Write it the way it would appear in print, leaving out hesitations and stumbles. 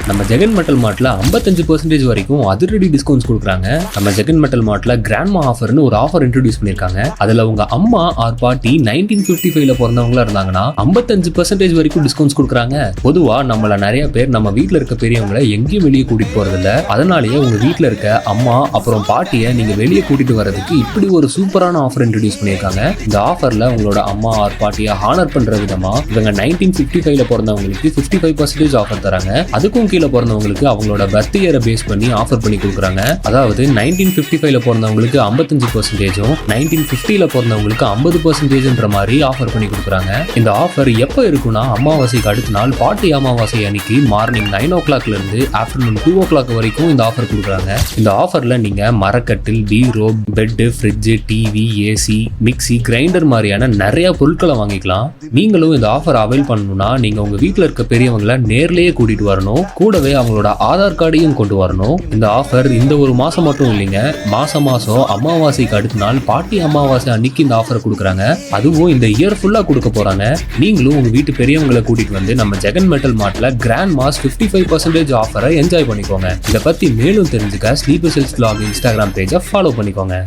நம்ம ஜெகன் மெட்டல் மார்ட்ல 55% வரைக்கும் அதிரடி டிஸ்கவுண்ட்ஸ் கொடுக்குறாங்க. நம்ம ஜெகன் மெட்டல் மார்ட்ல கிராண்ட்மா ஆஃபர்னு ஒரு ஆஃபர் இன்ட்ரோடியூஸ் பண்ணிருக்காங்க. அதுல உங்க அம்மா ஆர் பாட்டி 1955ல பிறந்தவங்களா இருந்தாங்கன்னா 55% வரைக்கும் டிஸ்கவுண்ட்ஸ் கொடுக்குறாங்க. பொதுவா நம்மள நிறைய பேர் நம்ம வீட்டுல இருக்க பெரியவங்களை எங்கேயும் வெளியே கூட்டிட்டு போறது இல்ல. அதனாலேயே உங்க வீட்டுல இருக்க அம்மா அப்புறம் பாட்டியை நீங்க வெளியே கூட்டிட்டு வர்றதுக்கு இப்படி ஒரு சூப்பரான ஆஃபர் இன்ட்ரோடியூஸ் பண்ணிருக்காங்க. இந்த ஆஃபர்ல உங்களோட அம்மா ஆர் பாட்டியை ஹானர் பண்ற விதமா இவங்க 1955ல பிறந்தவங்களுக்கு 55% ஆஃபர் தராங்க. அதுக்கும் கீழே பிறந்தவங்களுக்கு அவங்களோட பர்த் இயரை பேஸ் பண்ணி ஆஃபர் பண்ணி கொடுக்குறாங்க. அதாவது 1955ல பிறந்தவங்களுக்கு 55%, 1950ல பிறந்தவங்களுக்கு 50% மாதிரி ஆஃபர் பண்ணி கொடுக்குறாங்க. இந்த ஆஃபர் எப்போ இருக்குன்னா அமாவாசைக்கு அடுத்த நாள் பாட்டி அமாவாசை அன்னைக்கு மார்னிங் 9 o'clockல இருந்து ஆஃப்டர்நூன் 2 o'clock வரைக்கும் இந்த ஆஃபர் கொடுக்குறாங்க. இந்த ஆஃபர்ல நீங்க மரக்கட்டில், bureau, bed, fridge, TV, AC, mixie, grinder மாதிரியான நிறைய பொருட்களை வாங்கிக்கலாம். நீங்களும் இந்த ஆஃபர் அவைல் பண்ணணும்னா நீங்க உங்க வீட்டுல இருக்க பெரியவங்களை நேர்லயே கூட்டிட்டு வரணும். கூடவே அவங்களோட ஆதார் கார்டையும் கொண்டு வரணும். இந்த ஆஃபர் இந்த ஒரு மாசம் மட்டும் இல்லைங்க, மாசம் அமாவாசைக்கு அடுத்த நாள் பாட்டி அமாவாசை அன்னைக்கு இந்த ஆஃபர் கொடுக்குறாங்க. அதுவும் இந்த இயர் ஃபுல்லா கொடுக்க போறாங்க. நீங்களும் உங்க வீட்டு பெரியவங்களை கூட்டிட்டு வந்து நம்ம ஜெகன் மெட்டல் மார்ட்ல கிராண்ட் மாஸ் 55% ஆஃபரை என்ஜாய் பண்ணிக்கோங்க. இதை பத்தி மேலும் தெரிஞ்சுக்க ஸ்லீப்பர் செல்ஸ் vlog இன்ஸ்டாகிராம் பேஜை ஃபாலோ பண்ணிக்கோங்க.